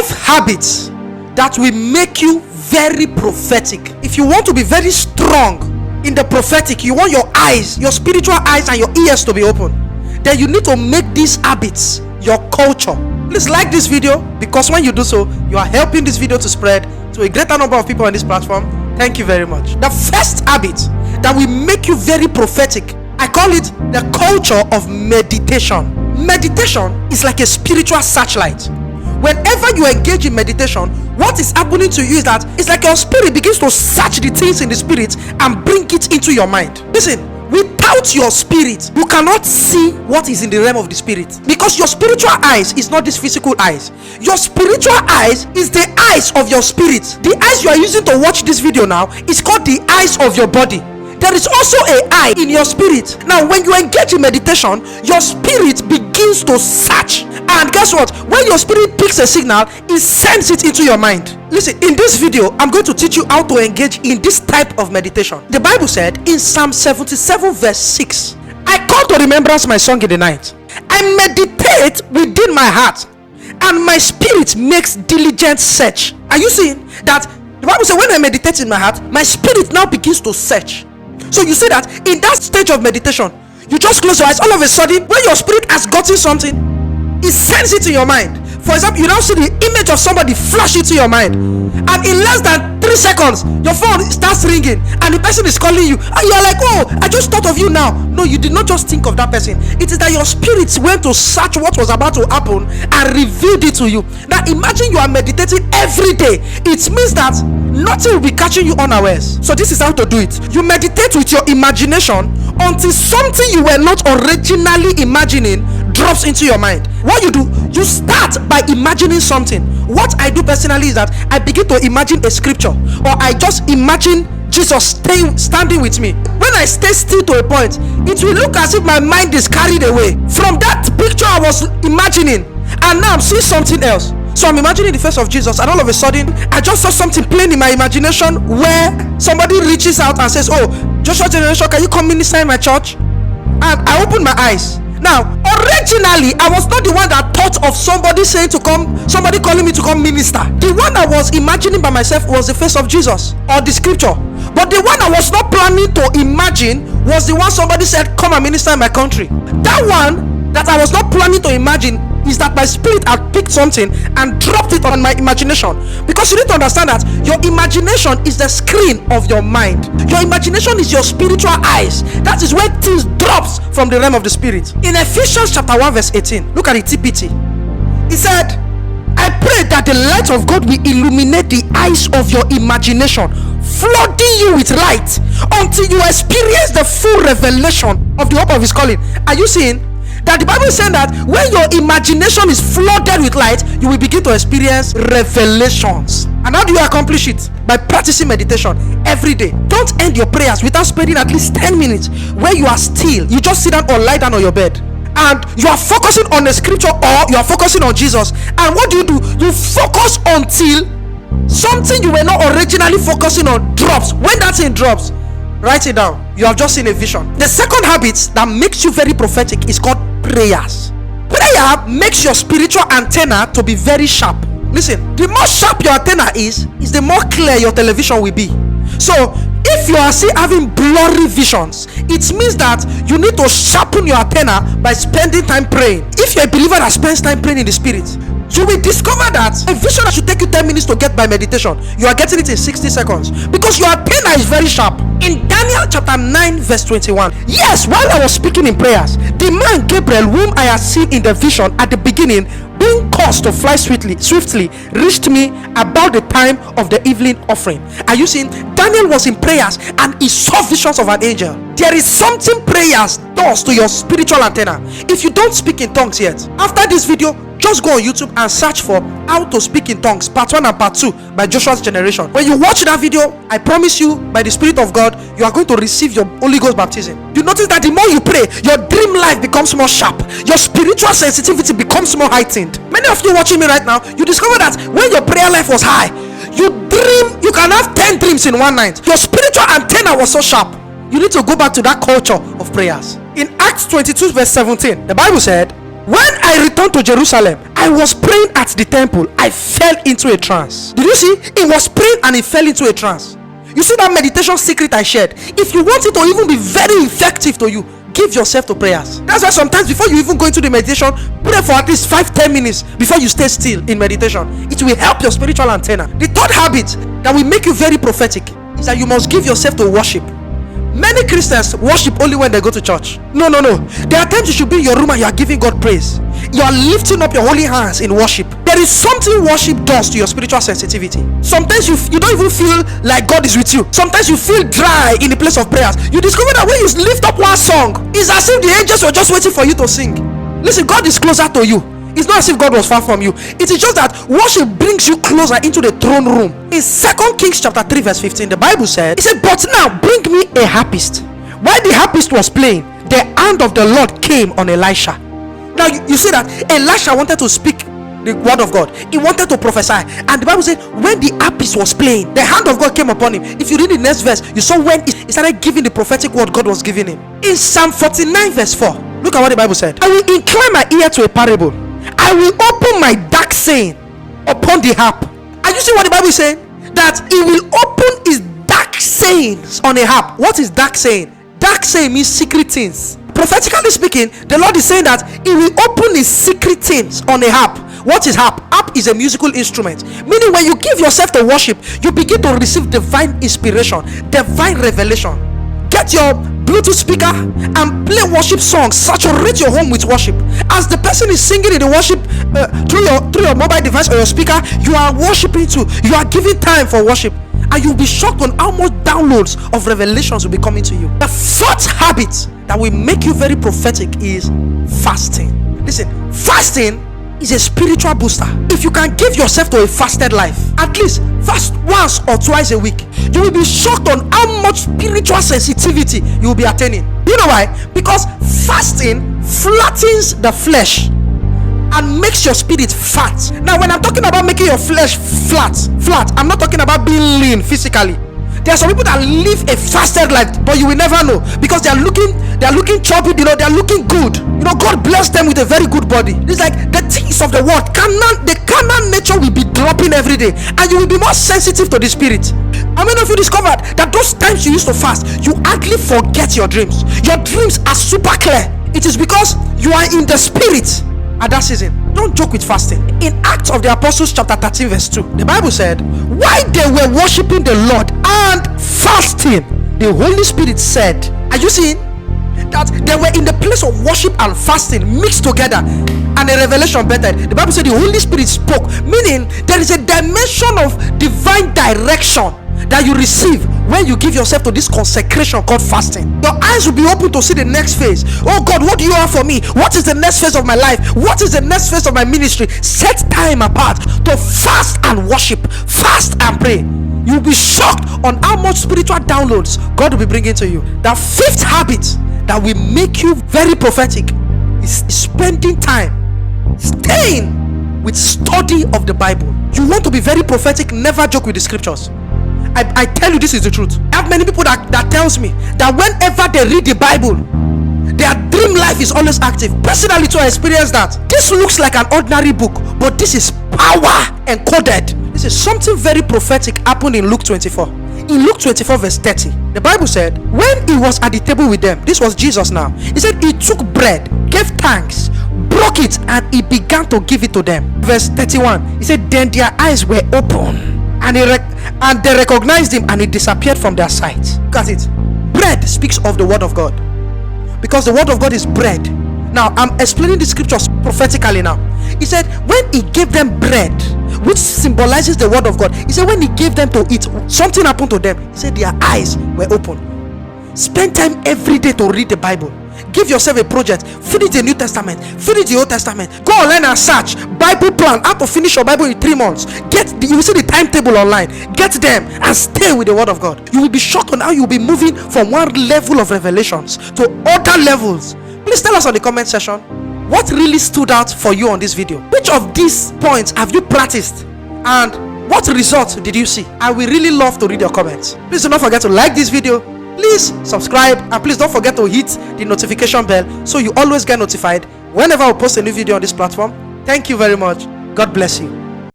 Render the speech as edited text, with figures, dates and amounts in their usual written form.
5 habits that will make you very prophetic. If you want to be very strong in the prophetic, you want your eyes, your spiritual eyes and your ears to be open, then you need to make these habits your culture. Please like this video, because when you do so, you are helping this video to spread to a greater number of people on this platform. Thank you very much. The first habit that will make you very prophetic, I call it the culture of meditation. Meditation is like a spiritual searchlight. Whenever you engage in meditation, what is happening to you is that it's like your spirit begins to search the things in the spirit and bring it into your mind. Listen, without your spirit, you cannot see what is in the realm of the spirit, because your spiritual eyes is not this physical eyes. Your spiritual eyes is the eyes of your spirit. The eyes you are using to watch this video now is called the eyes of your body. There is also an eye in your spirit. Now, when you engage in meditation, your spirit begins to search. And guess what? When your spirit picks a signal, it sends it into your mind. Listen, in this video, I'm going to teach you how to engage in this type of meditation. The Bible said in Psalm 77 verse 6, I call to remembrance my song in the night. I meditate within my heart, and my spirit makes diligent search. Are you seeing that? The Bible said when I meditate in my heart, my spirit now begins to search. So you see that in that stage of meditation, you just close your eyes. All of a sudden, when your spirit has gotten something, it sends it to your mind. For example, you now see the image of somebody flash into your mind, and in less than 3 seconds, your phone starts ringing, and the person is calling you, and you're like, oh, I just thought of you now. No, you did not just think of that person. It is that your spirit went to search what was about to happen and revealed it to you. Now imagine you are meditating every day. It means that nothing will be catching you unawares. So this is how to do it. You meditate with your imagination until something you were not originally imagining drops into your mind. What you do, you start by imagining something. What I do personally is that I begin to imagine a scripture, or I just imagine Jesus standing with me. When I stay still to a point, it will look as if my mind is carried away from that picture I was imagining, and now I'm seeing something else. So I'm imagining the face of Jesus, and all of a sudden I just saw something plain in my imagination where somebody reaches out and says, oh, Joshua generation, can you come minister in my church? And I open my eyes. Now, originally, I was not the one that thought of somebody calling me to come minister. The one I was imagining by myself was the face of Jesus or the scripture. But the one I was not planning to imagine was the one somebody said, come and minister in my country. That one that I was not planning to imagine is that my spirit had picked something and dropped it on my imagination. Because you need to understand that your imagination is the screen of your mind. Your imagination is your spiritual eyes. That is where things drops from the realm of the spirit. In Ephesians chapter 1 verse 18, look at the TPT. He said, I pray that the light of God will illuminate the eyes of your imagination, flooding you with light until you experience the full revelation of the hope of his calling. Are you seeing that the Bible is saying that when your imagination is flooded with light, you will begin to experience revelations? And how do you accomplish it? By practicing meditation every day. Don't end your prayers without spending at least 10 minutes where you are still. You just sit down or lie down on your bed, and you are focusing on the scripture, or you are focusing on Jesus. And what do? You focus until something you were not originally focusing on drops. When that thing drops, write it down. You have just seen a vision. The second habit that makes you very prophetic is called prayers. Prayer makes your spiritual antenna to be very sharp. Listen, the more sharp your antenna is the more clear your television will be. So if you are still having blurry visions, it means that you need to sharpen your antenna by spending time praying. If you're a believer that spends time praying in the spirit, you will discover that a vision that should take you 10 minutes to get by meditation, you are getting it in 60 seconds, because your antenna is very sharp. In Daniel chapter 9 verse 21, yes, while I was speaking in prayers, the man Gabriel, whom I had seen in the vision at the beginning, being caused to fly swiftly, reached me about the time of the evening offering. Are you seeing? Daniel was in prayers and he saw visions of an angel. There is something prayers does to your spiritual antenna. If you don't speak in tongues yet, after this video, just go on YouTube and search for how to speak in tongues part 1 and part 2 by Joshua's generation. When you watch that video, I promise you, by the Spirit of God, you are going to receive your Holy Ghost baptism. You notice that the more you pray, your dream life becomes more sharp. Your spiritual sensitivity becomes more heightened. Many of you watching me right now, you discover that when your prayer life was high, you can have 10 dreams in one night. Your spiritual antenna was so sharp. You need to go back to that culture of prayers. In Acts 22 verse 17, the Bible said, When I returned to Jerusalem, I was praying at the temple. I fell into a trance. Did you see? He was praying and he fell into a trance. You see that meditation secret I shared? If you want it to even be very effective to you, give yourself to prayers. That's why sometimes before you even go into the meditation, pray for at least 5-10 minutes before you stay still in meditation. It will help your spiritual antenna. The third habit that will make you very prophetic is that you must give yourself to worship. Many Christians worship only when they go to church. No. There are times you should be in your room and you are giving God praise. You are lifting up your holy hands in worship. There is something worship does to your spiritual sensitivity. Sometimes you don't even feel like God is with you. Sometimes you feel dry in the place of prayers. You discover that when you lift up one song, it's as if the angels were just waiting for you to sing. Listen, God is closer to you. It's not as if God was far from you. It is just that worship brings you closer into the throne room. In 2 Kings chapter 3 verse 15, the Bible said, it said, but now bring me a harpist. While the harpist was playing, the hand of the Lord came on Elisha. Now you see that Elisha wanted to speak the word of God. He wanted to prophesy. And the Bible said, when the harpist was playing, the hand of God came upon him. If you read the next verse, you saw when he started giving the prophetic word God was giving him. In Psalm 49 verse 4, look at what the Bible said. I will incline my ear to a parable. I will open my dark saying upon the harp. Are you see what the Bible is saying? That he will open his dark sayings on a harp. What is dark saying? Dark saying means secret things. Prophetically speaking, the Lord is saying that he will open his secret things on a harp. What is harp? Harp is a musical instrument. Meaning when you give yourself to worship, you begin to receive divine inspiration, divine revelation. Get your Bluetooth speaker and play worship songs. Saturate your home with worship. As the person is singing in the worship through your mobile device or your speaker, you are worshiping too. You are giving time for worship, and you'll be shocked on how much downloads of revelations will be coming to you. The fourth habit that will make you very prophetic is fasting. Listen, fasting is a spiritual booster. If you can give yourself to a fasted life, at least fast once or twice a week, you will be shocked on how much spiritual sensitivity you will be attaining. You know why? Because fasting flattens the flesh and makes your spirit fat. Now when I'm talking about making your flesh flat, I'm not talking about being lean physically. There are some people that live a fasted life, but you will never know because they are looking chubby, they are looking good. God bless them with a very good body. It's like the things of the world, the carnal nature will be dropping every day, and you will be more sensitive to the spirit. How many of you discovered that those times you used to fast, you hardly forget your dreams? Your dreams are super clear. It is because you are in the spirit at that season. Don't joke with fasting. In Acts of the Apostles chapter 13 verse 2, the Bible said, while they were worshiping the Lord and fasting, the Holy Spirit said, are you seeing that they were in the place of worship and fasting mixed together, and a revelation bettered? The Bible said the Holy Spirit spoke, meaning there is a dimension of divine direction that you receive when you give yourself to this consecration called fasting. Your eyes will be open to see the next phase. Oh God, what do you have for me? What is the next phase of my life? What is the next phase of my ministry? Set time apart to fast and worship, fast and pray. You'll be shocked on how much spiritual downloads God will be bringing to you. The fifth habit that will make you very prophetic is spending time staying with study of the Bible. You want to be very prophetic, never joke with the scriptures. I tell you, this is the truth. I have many people that tells me that whenever they read the Bible, their dream life is always active. Personally too, I experienced that. This looks like an ordinary book, but this is power encoded. This is something very prophetic happened in Luke 24. In Luke 24 verse 30, the Bible said, when he was at the table with them, this was Jesus now, he said he took bread, gave thanks, broke it, and he began to give it to them. Verse 31, he said, then their eyes were open, and they recognized him, and he disappeared from their sight. Look at it. Bread speaks of the word of God, because the word of God is bread. Now I'm explaining the scriptures prophetically now. He said when he gave them bread, which symbolizes the word of God, he said when he gave them to eat, something happened to them. He said their eyes were open. Spend time every day to read the Bible. Give yourself a project. Finish the New Testament, finish the Old Testament. Go online and search Bible plan, how to finish your Bible in 3 months. You will see the timetable online. Get them and stay with the word of God. You will be shocked on how you will be moving from one level of revelations to other levels. Please tell us on the comment section what really stood out for you on this video. Which of these points have you practiced, and what result did you see? I will really love to read your comments. Please do not forget to like this video, please subscribe, and please don't forget to hit the notification bell so you always get notified whenever I post a new video on this platform. Thank you very much. God bless you.